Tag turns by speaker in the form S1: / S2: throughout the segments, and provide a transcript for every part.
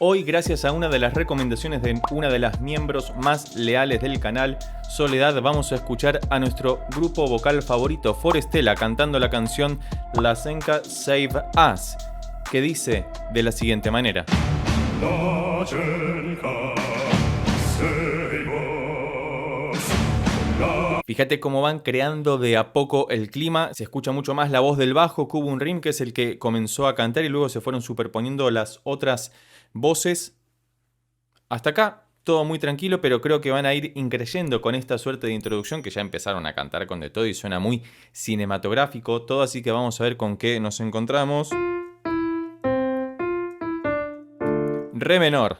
S1: Hoy, gracias a una de las recomendaciones de una de las miembros más leales del canal, Soledad, vamos a escuchar a nuestro grupo vocal favorito, Forestella, cantando la canción La Senka Save Us, que dice de la siguiente manera. Fíjate cómo van creando de a poco el clima, se escucha mucho más la voz del bajo, Kubun Rim, que es el que comenzó a cantar y luego se fueron superponiendo las otras voces. Hasta acá todo muy tranquilo, pero creo que van a ir increyendo con esta suerte de introducción que ya empezaron a cantar con de todo y suena muy cinematográfico todo, así que vamos a ver con qué nos encontramos. Re menor.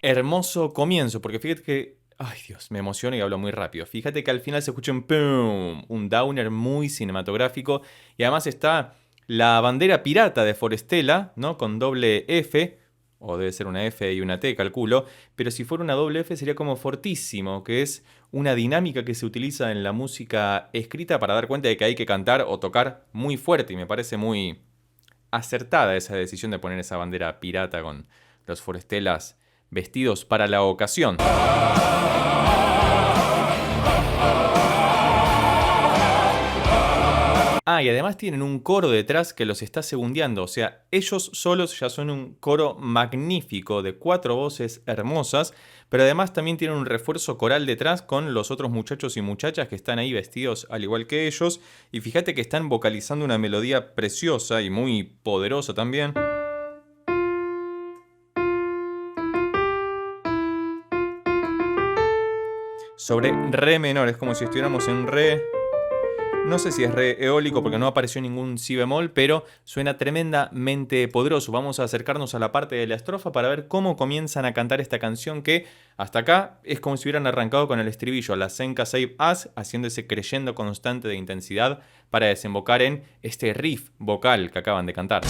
S1: Hermoso comienzo, porque fíjate que... Ay Dios, me emociono y hablo muy rápido. Fíjate que al final se escucha un pum, un downer muy cinematográfico. Y además está la bandera pirata de Forestella, ¿no? Con doble F, o debe ser una F y una T, calculo. Pero si fuera una doble F sería como fortísimo, que es una dinámica que se utiliza en la música escrita para dar cuenta de que hay que cantar o tocar muy fuerte. Y me parece muy acertada esa decisión de poner esa bandera pirata con los Forestellas vestidos para la ocasión. Y además tienen un coro detrás que los está segundeando. O sea, ellos solos ya son un coro magnífico de 4 voces hermosas, pero además también tienen un refuerzo coral detrás con los otros muchachos y muchachas que están ahí vestidos al igual que ellos. Y fíjate que están vocalizando una melodía preciosa y muy poderosa también. Sobre re menor, es como si estuviéramos en re... No sé si es re eólico porque no apareció ningún si bemol, pero suena tremendamente poderoso. Vamos a acercarnos a la parte de la estrofa para ver cómo comienzan a cantar esta canción que hasta acá es como si hubieran arrancado con el estribillo, la Senka Save Us, haciendo ese creyendo constante de intensidad para desembocar en este riff vocal que acaban de cantar.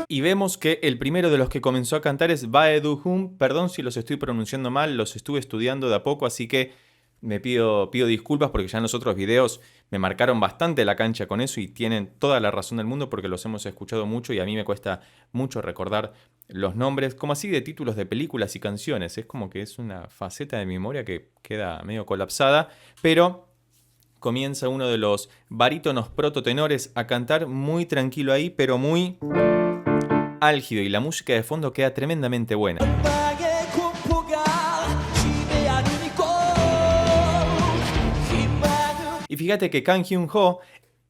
S1: Y vemos que el primero de los que comenzó a cantar es Bae Du Hum. Perdón si los estoy pronunciando mal, los estuve estudiando de a poco, así que me pido disculpas porque ya en los otros videos me marcaron bastante la cancha con eso y tienen toda la razón del mundo porque los hemos escuchado mucho y a mí me cuesta mucho recordar los nombres, como así de títulos de películas y canciones. Es como que es una faceta de mi memoria que queda medio colapsada, pero... Comienza uno de los barítonos prototenores a cantar muy tranquilo ahí, pero muy álgido, y la música de fondo queda tremendamente buena. Y fíjate que Kang Hyun-ho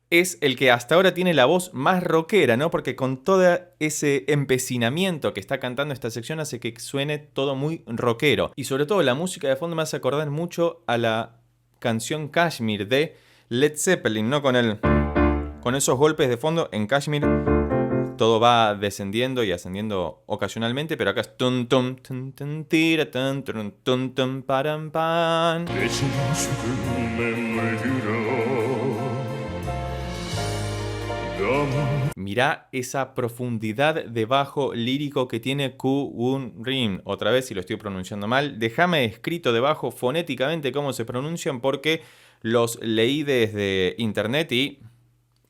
S1: es el que hasta ahora tiene la voz más rockera, ¿no? Porque con todo ese empecinamiento que está cantando esta sección hace que suene todo muy rockero. Y sobre todo la música de fondo me hace acordar mucho a la canción Kashmir de Led Zeppelin, ¿no? Con esos golpes de fondo en Kashmir todo va descendiendo y ascendiendo ocasionalmente, pero acá es tum tum tum tum tira tum tum tum tum param pam. Mirá esa profundidad de bajo lírico que tiene Kubun Rim. Otra vez, si lo estoy pronunciando mal, déjame escrito debajo fonéticamente cómo se pronuncian porque los leí desde internet y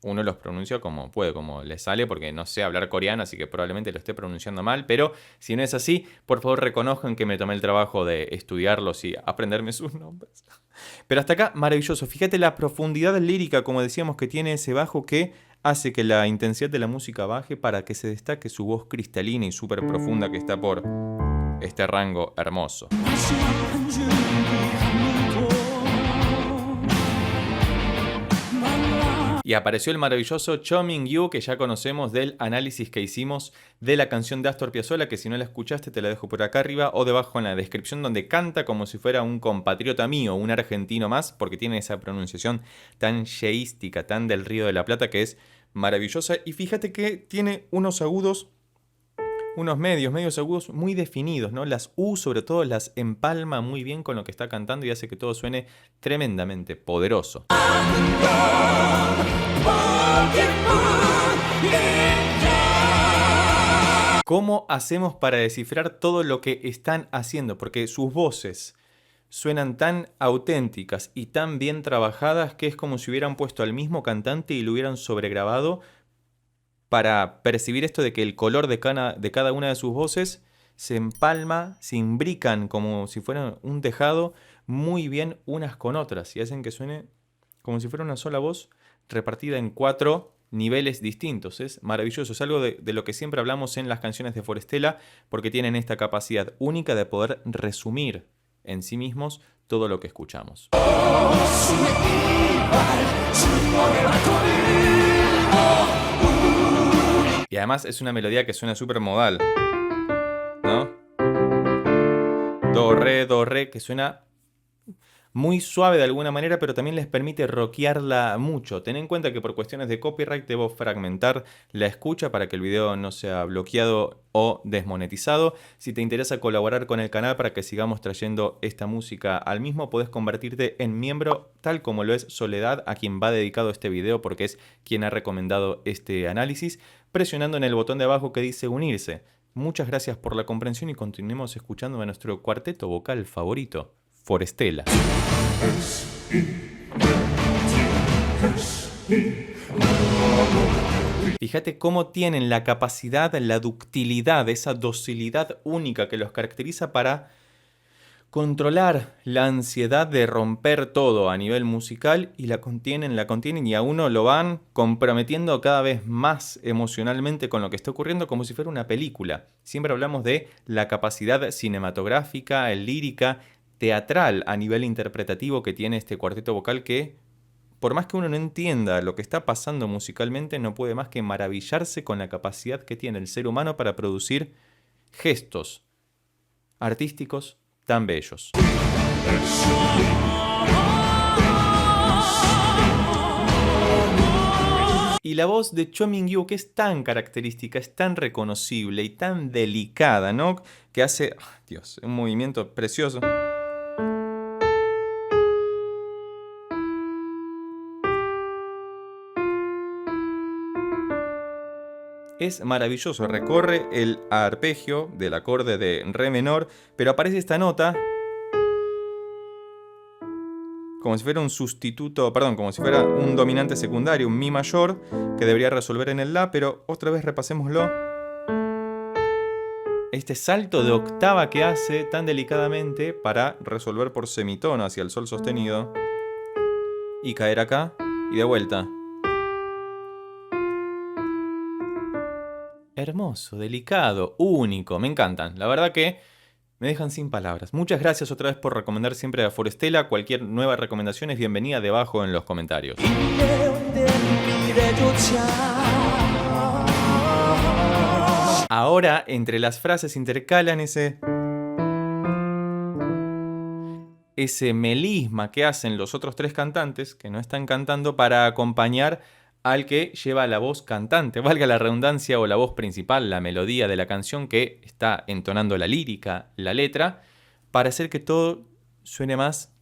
S1: uno los pronuncia como puede, como le sale, porque no sé hablar coreano, así que probablemente lo esté pronunciando mal, pero si no es así, por favor reconozcan que me tomé el trabajo de estudiarlos y aprenderme sus nombres. Pero hasta acá, maravilloso. Fíjate la profundidad lírica, como decíamos, que tiene ese bajo que hace que la intensidad de la música baje para que se destaque su voz cristalina y súper profunda que está por este rango hermoso. Y apareció el maravilloso Cho Min-gyu, que ya conocemos del análisis que hicimos de la canción de Astor Piazzolla, que si no la escuchaste te la dejo por acá arriba o debajo en la descripción, donde canta como si fuera un compatriota mío, un argentino más, porque tiene esa pronunciación tan yeística, tan del Río de la Plata, que es maravillosa. Y fíjate que tiene unos agudos, unos medios agudos muy definidos, ¿no? Las U sobre todo las empalma muy bien con lo que está cantando y hace que todo suene tremendamente poderoso. ¿Cómo hacemos para descifrar todo lo que están haciendo? Porque sus voces suenan tan auténticas y tan bien trabajadas que es como si hubieran puesto al mismo cantante y lo hubieran sobregrabado para percibir esto de que el color de cada una de sus voces se empalma, se imbrican como si fueran un tejado muy bien unas con otras y hacen que suene como si fuera una sola voz repartida en 4 niveles distintos. Es maravilloso, es algo de lo que siempre hablamos en las canciones de Forestella, porque tienen esta capacidad única de poder resumir en sí mismos todo lo que escuchamos. Y además es una melodía que suena súper modal, ¿no? Do, re, que suena muy suave de alguna manera, pero también les permite rockearla mucho. Ten en cuenta que por cuestiones de copyright debo fragmentar la escucha para que el video no sea bloqueado o desmonetizado. Si te interesa colaborar con el canal para que sigamos trayendo esta música al mismo, puedes convertirte en miembro, tal como lo es Soledad, a quien va dedicado este video porque es quien ha recomendado este análisis, presionando en el botón de abajo que dice unirse. Muchas gracias por la comprensión y continuemos escuchando a nuestro cuarteto vocal favorito, Forestella. Fíjate cómo tienen la capacidad, la ductilidad, esa docilidad única que los caracteriza para controlar la ansiedad de romper todo a nivel musical y la contienen y a uno lo van comprometiendo cada vez más emocionalmente con lo que está ocurriendo como si fuera una película. Siempre hablamos de la capacidad cinematográfica, lírica, teatral a nivel interpretativo que tiene este cuarteto vocal que, por más que uno no entienda lo que está pasando musicalmente, no puede más que maravillarse con la capacidad que tiene el ser humano para producir gestos artísticos tan bellos. Y la voz de Cho Min-gyu, que es tan característica, es tan reconocible y tan delicada, ¿no? Que hace, Dios, un movimiento precioso. Es maravilloso, recorre el arpegio del acorde de re menor, pero aparece esta nota como si fuera un sustituto, como si fuera un dominante secundario, un mi mayor, que debería resolver en el la, pero otra vez repasémoslo. Este salto de octava que hace tan delicadamente para resolver por semitono hacia el sol sostenido y caer acá y de vuelta. Hermoso, delicado, único, me encantan. La verdad que me dejan sin palabras. Muchas gracias otra vez por recomendar siempre a Forestella. Cualquier nueva recomendación es bienvenida debajo en los comentarios. Ahora, entre las frases intercalan ese melisma que hacen los otros 3 cantantes que no están cantando para acompañar al que lleva la voz cantante, valga la redundancia, o la voz principal, la melodía de la canción que está entonando la lírica, la letra, para hacer que todo suene más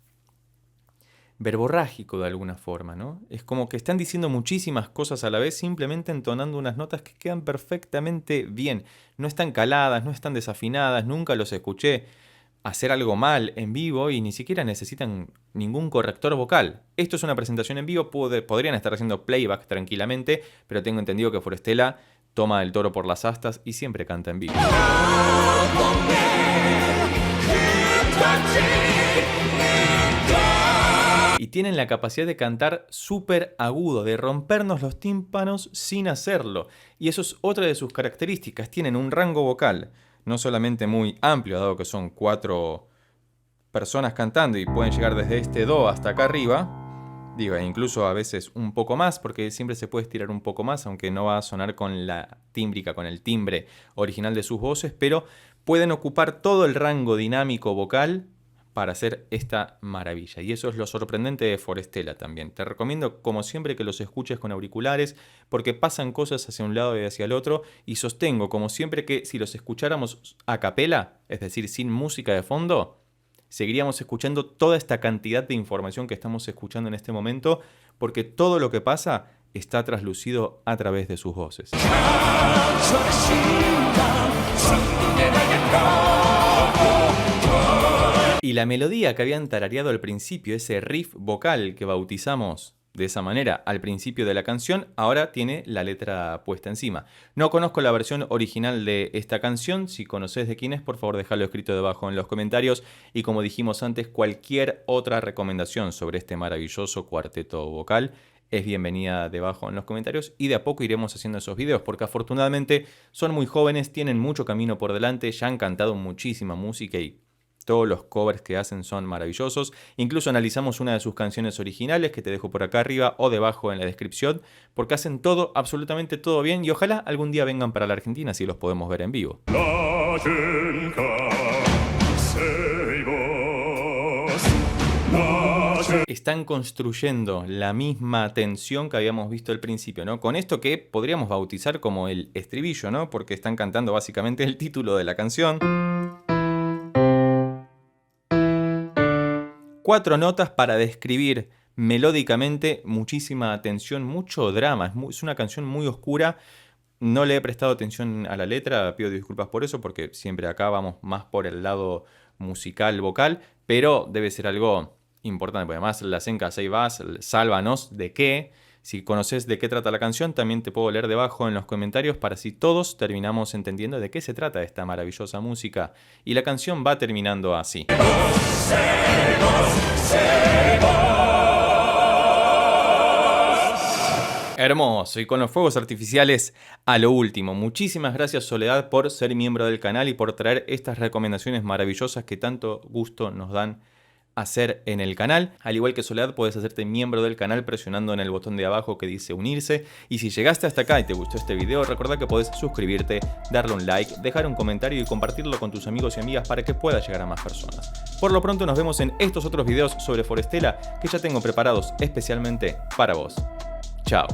S1: verborrágico de alguna forma, ¿no? Es como que están diciendo muchísimas cosas a la vez, simplemente entonando unas notas que quedan perfectamente bien. No están caladas, no están desafinadas, nunca los escuché hacer algo mal en vivo y ni siquiera necesitan ningún corrector vocal. Esto es una presentación en vivo, podrían estar haciendo playback tranquilamente, pero tengo entendido que Forestella toma el toro por las astas y siempre canta en vivo. Y tienen la capacidad de cantar súper agudo, de rompernos los tímpanos sin hacerlo. Y eso es otra de sus características. Tienen un rango vocal no solamente muy amplio, dado que son 4 personas cantando y pueden llegar desde este do hasta acá arriba, digo, incluso a veces un poco más, porque siempre se puede estirar un poco más, aunque no va a sonar con la tímbrica, con el timbre original de sus voces, pero pueden ocupar todo el rango dinámico vocal para hacer esta maravilla. Y eso es lo sorprendente de Forestella también. Te recomiendo, como siempre, que los escuches con auriculares, porque pasan cosas hacia un lado y hacia el otro, y sostengo, como siempre, que si los escucháramos a capela, es decir, sin música de fondo, seguiríamos escuchando toda esta cantidad de información que estamos escuchando en este momento, porque todo lo que pasa está traslucido a través de sus voces. Y la melodía que habían tarareado al principio, ese riff vocal que bautizamos de esa manera al principio de la canción, ahora tiene la letra puesta encima. No conozco la versión original de esta canción. Si conoces de quién es, por favor déjalo escrito debajo en los comentarios. Y como dijimos antes, cualquier otra recomendación sobre este maravilloso cuarteto vocal es bienvenida debajo en los comentarios, y de a poco iremos haciendo esos videos, porque afortunadamente son muy jóvenes, tienen mucho camino por delante, ya han cantado muchísima música y todos los covers que hacen son maravillosos. Incluso analizamos una de sus canciones originales que te dejo por acá arriba o debajo en la descripción, porque hacen todo, absolutamente todo bien, y ojalá algún día vengan para la Argentina así los podemos ver en vivo. Están construyendo la misma tensión que habíamos visto al principio, ¿no? Con esto que podríamos bautizar como el estribillo, ¿no? Porque están cantando básicamente el título de la canción. 4 notas para describir melódicamente muchísima tensión, mucho drama. Es una canción muy oscura. No le he prestado atención a la letra, pido disculpas por eso, porque siempre acá vamos más por el lado musical, vocal, pero debe ser algo importante, porque además la senca se vas, sálvanos de qué. Si conoces de qué trata la canción, también te puedo leer debajo en los comentarios para así todos terminamos entendiendo de qué se trata esta maravillosa música. Y la canción va terminando así. Hermoso, y con los fuegos artificiales a lo último. Muchísimas gracias, Soledad, por ser miembro del canal y por traer estas recomendaciones maravillosas que tanto gusto nos dan hacer en el canal. Al igual que Soledad, puedes hacerte miembro del canal presionando en el botón de abajo que dice unirse. Y si llegaste hasta acá y te gustó este video, recuerda que podés suscribirte, darle un like, dejar un comentario y compartirlo con tus amigos y amigas para que pueda llegar a más personas. Por lo pronto nos vemos en estos otros videos sobre Forestella que ya tengo preparados especialmente para vos. Chao.